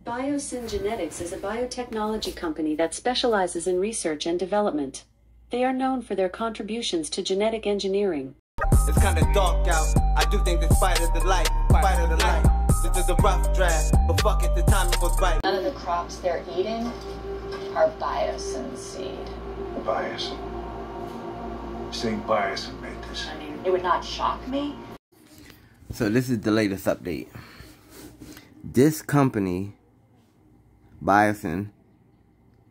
Biosyn Genetics is a biotechnology company that specializes in research and development. They are known for their contributions to genetic engineering. It's kind of dark out. I do think this fight is the light. Fight of the light. This is a rough draft, but fuck it, the timing was right. None of the crops they're eating are Biosyn seed. Biosyn? You think Biosyn made this? I mean, it would not shock me. So this is the latest update. This company, Biosyn,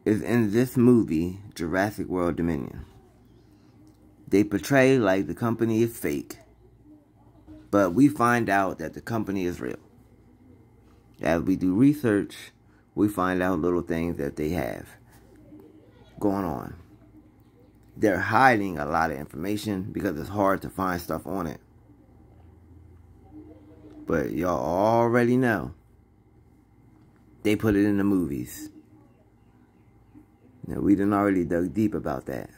is in this movie, Jurassic World Dominion. They portray like the company is fake, but we find out that the company is real. As we do research, we find out little things that they have going on. They're hiding a lot of information because it's hard to find stuff on it. But y'all already know they put it in the movies. Now, we done already dug deep about that.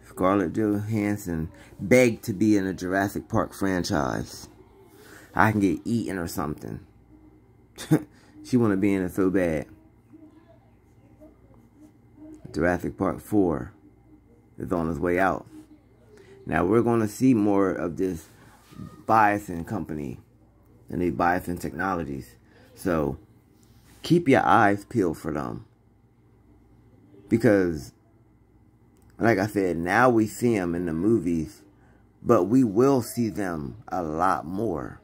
Scarlett Johansson begged to be in a Jurassic Park franchise. I can get eaten or something. She want to be in it so bad. Jurassic Park 4 is on its way out. Now we're going to see more of this Biosyn company and these Biosyn technologies. So keep your eyes peeled for them. Because, like I said, now we see them in the movies, but we will see them a lot more.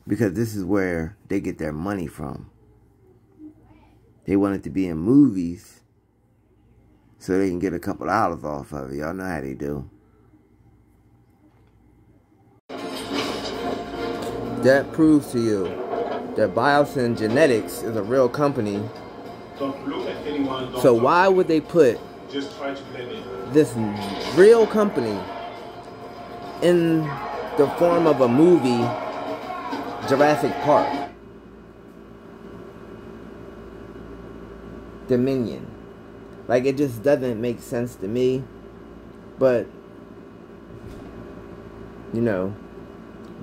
Because this is where they get their money from. They want it to be in movies so they can get a couple dollars off of it. Y'all know how they do. That proves to you that Biosyn Genetics is a real company. Don't look at anyone. So why would they put Just try to blend in. this real company in the form of a movie, Jurassic Park Dominion? Like, it just doesn't make sense to me. But, you know,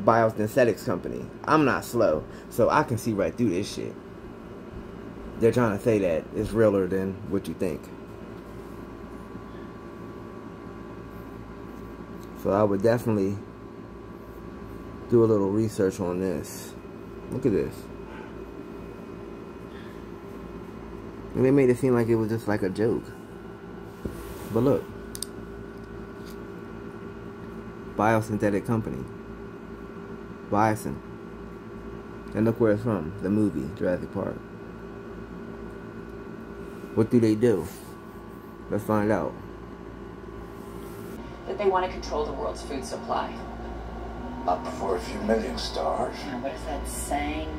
Biosynthetics company. I'm not slow, so I can see right through this shit. They're trying to say that it's realer than what you think. So I would definitely do a little research on this. Look at this. And they made it seem like it was just like a joke. But look. Biosynthetic company. Biosyn. And look where it's from. The movie, Jurassic Park. What do they do? Let's find out. That they want to control the world's food supply. Not before a few million stars. Now, what is that saying?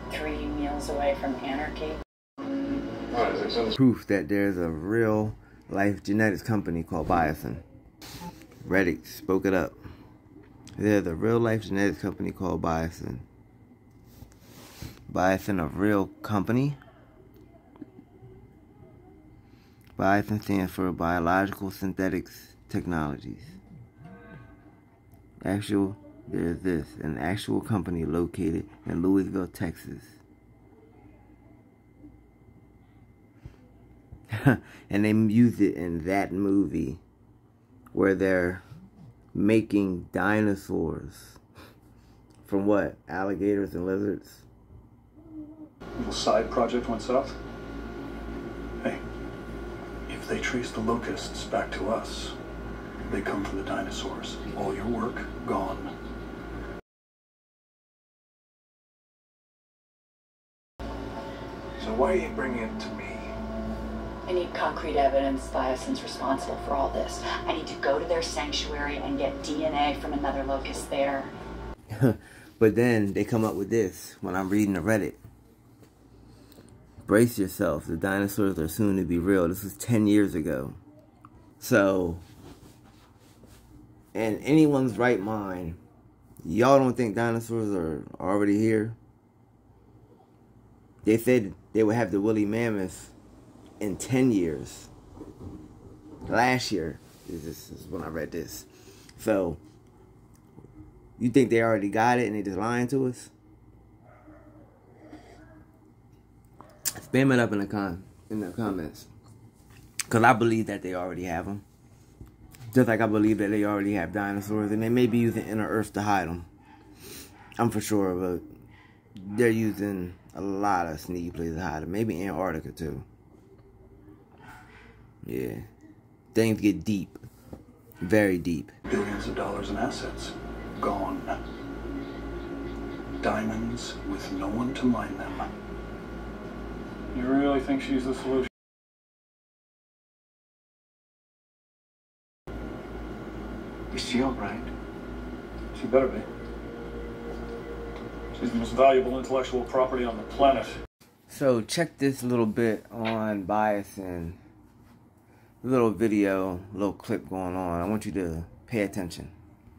3 meals away from anarchy. Proof that there's a real life genetics company called Biosyn. Reddit spoke it up. There's a real life genetics company called Biosyn. Biosyn, a real company? Biosyn stands for Biological Synthetics Technologies. There's this, an actual company located in Louisville, Texas. And they use it in that movie where they're making dinosaurs from what? Alligators and lizards? Little side project went south. Hey, if they trace the locusts back to us, they come from the dinosaurs. All your work, gone. So why are you bringing it to me? I need concrete evidence Biosyn's responsible for all this. I need to go to their sanctuary and get DNA from another locust there. But then they come up with this when I'm reading the Reddit. Brace yourself, the dinosaurs are soon to be real. This was 10 years ago. So, in anyone's right mind, y'all don't think dinosaurs are already here? They said they would have the woolly mammoths in 10 years. Last year. This is when I read this. So, you think they already got it and they just lying to us? Spam it up in the comments. Because I believe that they already have them. Just like I believe that they already have dinosaurs. And they may be using inner Earth to hide them. I'm for sure, but they're using a lot of sneaky places to hide them. Maybe Antarctica too. Yeah. Things get deep. Very deep. Billions of dollars in assets. Gone. Diamonds with no one to mine them. You really think she's the solution? Is she all right? She better be. She's the most valuable intellectual property on the planet. So check this little bit on Biosyn. Little video, little clip going on. I want you to pay attention.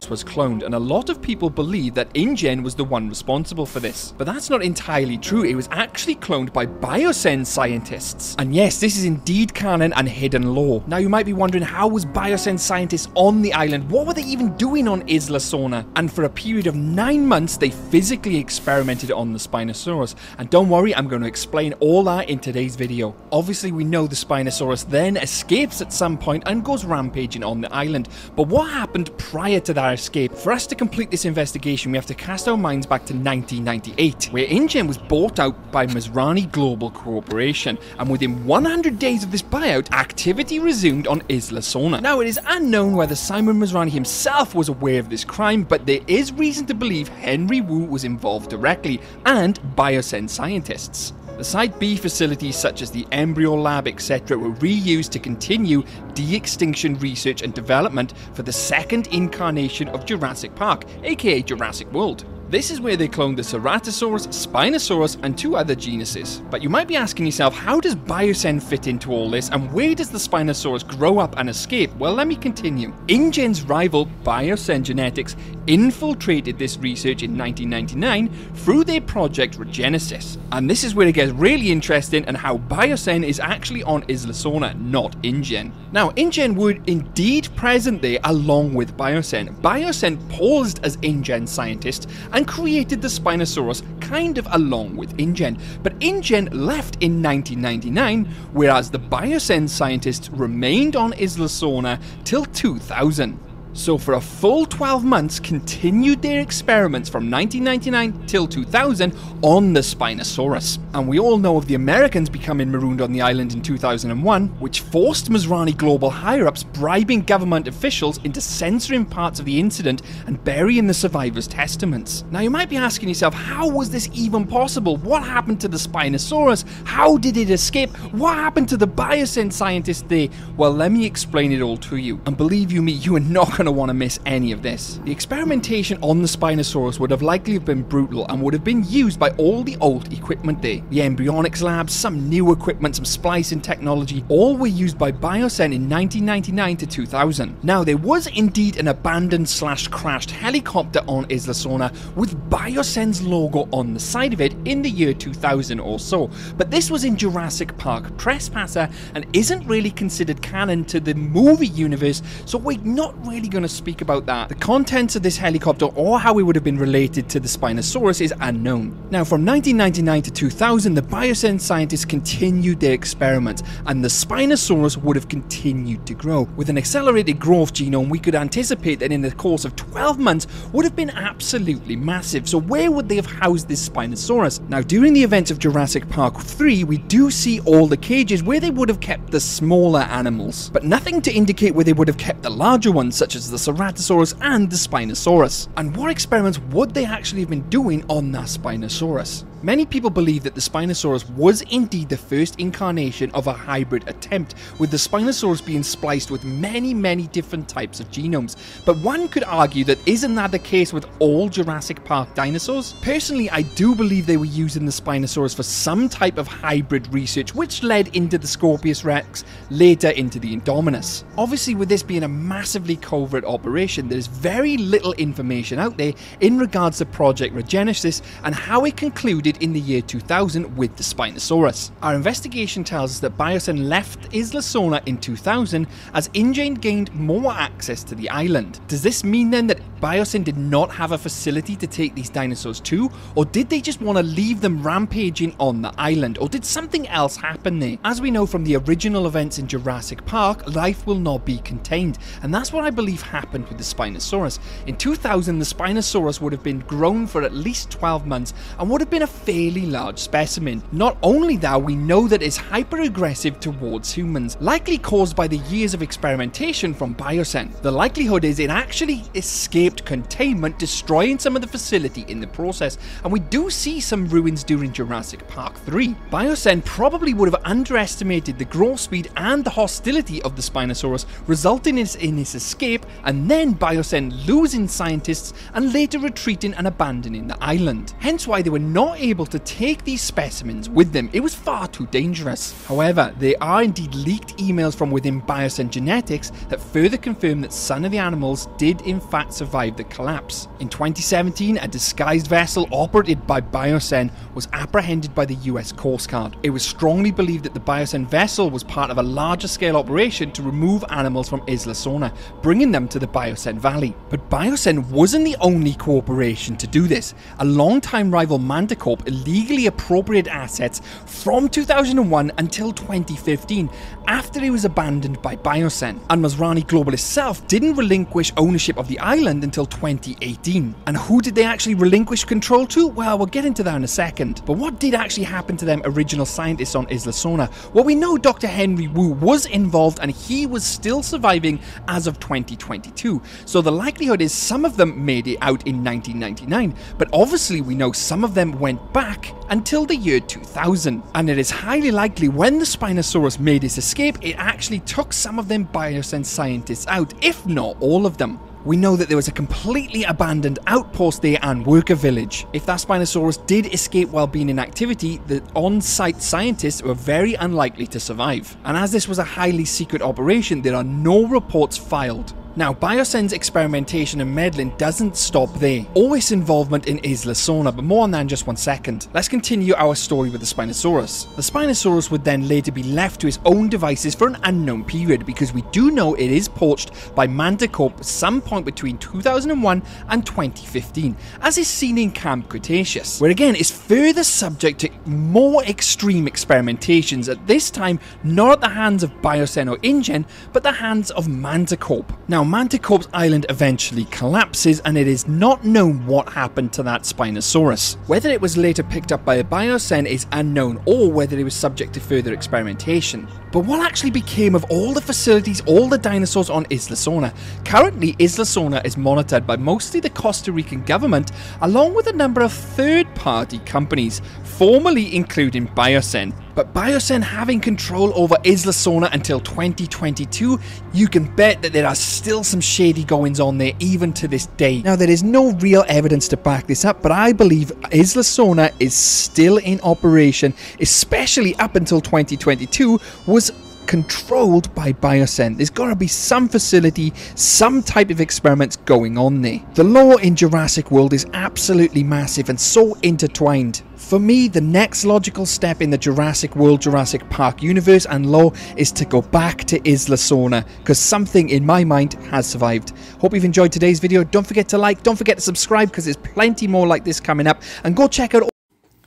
Was cloned, and a lot of people believe that InGen was the one responsible for this. But that's not entirely true. It was actually cloned by Biosyn scientists. And yes, this is indeed canon and hidden lore. Now you might be wondering, how was Biosyn scientists on the island? What were they even doing on Isla Sorna? And for a period of 9 months, they physically experimented on the Spinosaurus. And don't worry, I'm going to explain all that in today's video. Obviously, we know the Spinosaurus then escapes at some point and goes rampaging on the island. But what happened prior to that escape? For us to complete this investigation, we have to cast our minds back to 1998, where InGen was bought out by Masrani Global Corporation, and within 100 days of this buyout, activity resumed on Isla Sorna. Now, it is unknown whether Simon Masrani himself was aware of this crime, but there is reason to believe Henry Wu was involved directly, and Biosyn scientists. The Site B facilities such as the embryo lab, etc. were reused to continue de-extinction research and development for the second incarnation of Jurassic Park, aka Jurassic World. This is where they cloned the Ceratosaurus, Spinosaurus, and 2 other genuses. But you might be asking yourself, how does Biosyn fit into all this, and where does the Spinosaurus grow up and escape? Well, let me continue. InGen's rival, Biosyn Genetics, infiltrated this research in 1999 through their project Regenesis. And this is where it gets really interesting, and how Biosyn is actually on Isla Sorna, not InGen. Now, InGen were indeed present there along with Biosyn. Biosyn paused as InGen scientists and created the Spinosaurus kind of along with InGen. But InGen left in 1999, whereas the Biosyn scientists remained on Isla Sorna till 2000. So for a full 12 months, continued their experiments from 1999 till 2000 on the Spinosaurus. And we all know of the Americans becoming marooned on the island in 2001, which forced Masrani Global higher-ups bribing government officials into censoring parts of the incident and burying the survivors' testaments. Now you might be asking yourself, how was this even possible? What happened to the Spinosaurus? How did it escape? What happened to the Biosyn scientists there? Well, let me explain it all to you. And believe you me, you are not going to want to miss any of this. The experimentation on the Spinosaurus would have likely been brutal and would have been used by all the old equipment there. The embryonics labs, some new equipment, some splicing technology, all were used by Biosyn in 1999 to 2000. Now, there was indeed an abandoned / crashed helicopter on Isla Sorna with Biosyn's logo on the side of it in the year 2000 or so, but this was in Jurassic Park Trespasser and isn't really considered canon to the movie universe, so we're not really going to speak about that. The contents of this helicopter or how it would have been related to the Spinosaurus is unknown. Now, from 1999 to 2000, the Biosyn scientists continued their experiments, and the Spinosaurus would have continued to grow. With an accelerated growth genome, we could anticipate that in the course of 12 months would have been absolutely massive. So where would they have housed this Spinosaurus? Now, during the events of Jurassic Park 3, we do see all the cages where they would have kept the smaller animals, but nothing to indicate where they would have kept the larger ones, such as the Ceratosaurus and the Spinosaurus. And what experiments would they actually have been doing on that Spinosaurus? Many people believe that the Spinosaurus was indeed the first incarnation of a hybrid attempt, with the Spinosaurus being spliced with many different types of genomes. But one could argue that isn't that the case with all Jurassic Park dinosaurs? Personally, I do believe they were using the Spinosaurus for some type of hybrid research, which led into the Scorpius Rex, later into the Indominus. Obviously, with this being a massively covert operation, there is very little information out there in regards to Project Regenesis and how it concluded concluded in the year 2000 with the Spinosaurus. Our investigation tells us that Biosyn left Isla Sorna in 2000 as InGen gained more access to the island. Does this mean then that Biosyn did not have a facility to take these dinosaurs to, or did they just want to leave them rampaging on the island, or did something else happen there? As we know from the original events in Jurassic Park, life will not be contained, and that's what I believe happened with the Spinosaurus. In 2000, the Spinosaurus would have been grown for at least 12 months and would have been a fairly large specimen. Not only that, we know that it's hyper-aggressive towards humans, likely caused by the years of experimentation from Biosyn. The likelihood is it actually escaped containment, destroying some of the facility in the process, and we do see some ruins during Jurassic Park 3. Biosyn probably would have underestimated the growth speed and the hostility of the Spinosaurus, resulting in its escape, and then Biosyn losing scientists and later retreating and abandoning the island. Hence why they were not able to take these specimens with them. It was far too dangerous. However, there are indeed leaked emails from within Biosyn genetics that further confirm that some of the animals did in fact survive the collapse. In 2017, a disguised vessel operated by Biosyn was apprehended by the US Coast Guard. It was strongly believed that the Biosyn vessel was part of a larger scale operation to remove animals from Isla Sorna, bringing them to the Biosyn Valley. But Biosyn wasn't the only corporation to do this. A long-time rival Manticorp illegally appropriated assets from 2001 until 2015, after it was abandoned by Biosyn. And Masrani Global itself didn't relinquish ownership of the island until 2018. And who did they actually relinquish control to? Well, we'll get into that in a second. But what did actually happen to them original scientists on Isla Sorna? Well, we know Dr. Henry Wu was involved and he was still surviving as of 2022. So the likelihood is some of them made it out in 1999, but obviously we know some of them went back until the year 2000. And it is highly likely when the Spinosaurus made its escape, it actually took some of them Biosyn scientists out, if not all of them. We know that there was a completely abandoned outpost there and worker village. If that Spinosaurus did escape while being in activity, the on-site scientists were very unlikely to survive. And as this was a highly secret operation, there are no reports filed. Now, Biosyn's experimentation and meddling doesn't stop there. Always involvement in Isla Sorna, but more on that in just 1 second. Let's continue our story with the Spinosaurus. The Spinosaurus would then later be left to its own devices for an unknown period, because we do know it is poached by Manticorp some point between 2001 and 2015, as is seen in Camp Cretaceous, where again is further subject to more extreme experimentations, at this time not at the hands of Biosyn or InGen, but the hands of Manticorp. Now, Manticorp's island eventually collapses, and it is not known what happened to that Spinosaurus. Whether it was later picked up by Biosyn is unknown, or whether it was subject to further experimentation. But what actually became of all the facilities, all the dinosaurs on Isla Sorna? Currently, Isla Sorna is monitored by mostly the Costa Rican government, along with a number of third-party companies, formerly including Biosyn. But Biosyn having control over Isla Sorna until 2022, you can bet that there are still some shady goings on there even to this day. Now, there is no real evidence to back this up, but I believe Isla Sorna is still in operation, especially up until 2022, was controlled by Biosyn. There's got to be some facility, some type of experiments going on there. The lore in Jurassic World is absolutely massive and so intertwined. For me, the next logical step in the Jurassic World, Jurassic Park universe and lore is to go back to Isla Sorna, because something in my mind has survived. Hope you've enjoyed today's video. Don't forget to like, don't forget to subscribe, because there's plenty more like this coming up, and go check out.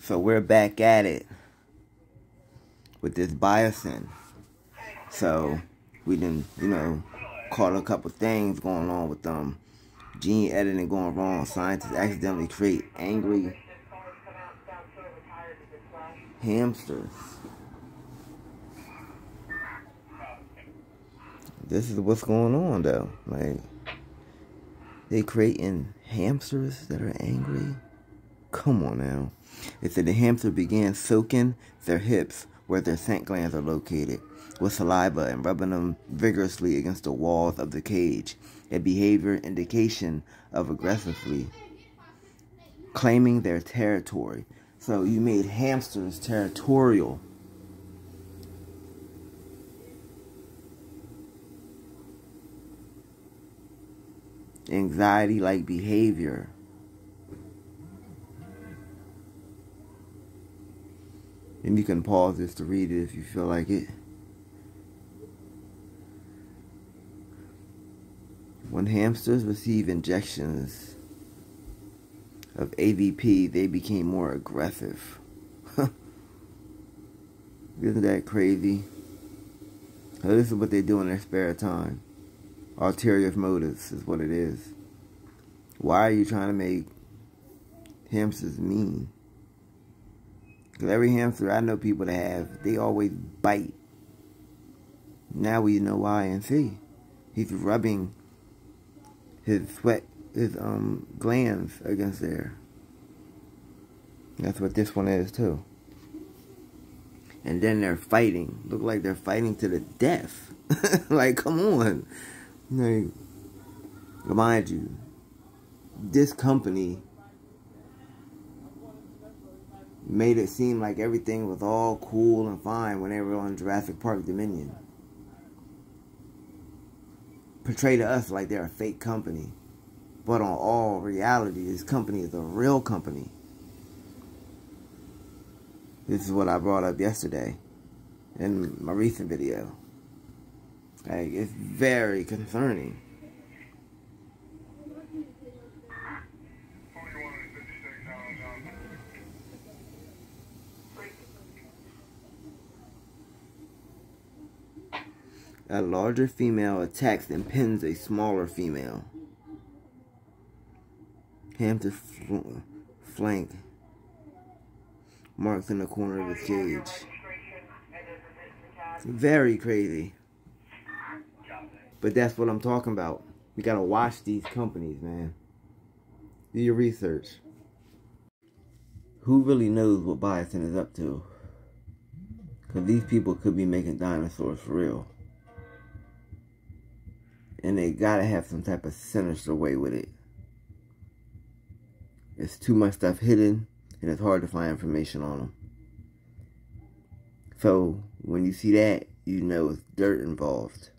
So we're back at it with this Biosyn. So we done, caught a couple things going on with gene editing going wrong. Scientists accidentally create angry hamsters. This is what's going on though. Like, they creating hamsters that are angry. Come on now. It said the hamster began soaking their hips where their scent glands are located with saliva and rubbing them vigorously against the walls of the cage, a behavior indication of aggressively claiming their territory. So you made hamsters territorial. Anxiety-like behavior. And you can pause this to read it if you feel like it. When hamsters receive injections of AVP, they became more aggressive. Isn't that crazy? So this is what they do in their spare time. Ulterior motives is what it is. Why are you trying to make hamsters mean? Because every hamster I know people that have, they always bite. Now we know why and see. He's rubbing his sweat, his glands against there. That's what this one is too. And then they're fighting. Look like they're fighting to the death. Like, come on. Like, mind you, this company made it seem like everything was all cool and fine when they were on Jurassic Park Dominion. Portray to us like they're a fake company. But on all reality, this company is a real company. This is what I brought up yesterday in my recent video. Like, it's very concerning. A larger female attacks and pins a smaller female. Hamster flank marks in the corner of his cage. Very crazy. But that's what I'm talking about. We gotta watch these companies, man. Do your research. Who really knows what Biosyn is up to? Because these people could be making dinosaurs for real. And they gotta have some type of sinister way with it. There's too much stuff hidden, and it's hard to find information on them. So, when you see that, you know it's dirt involved.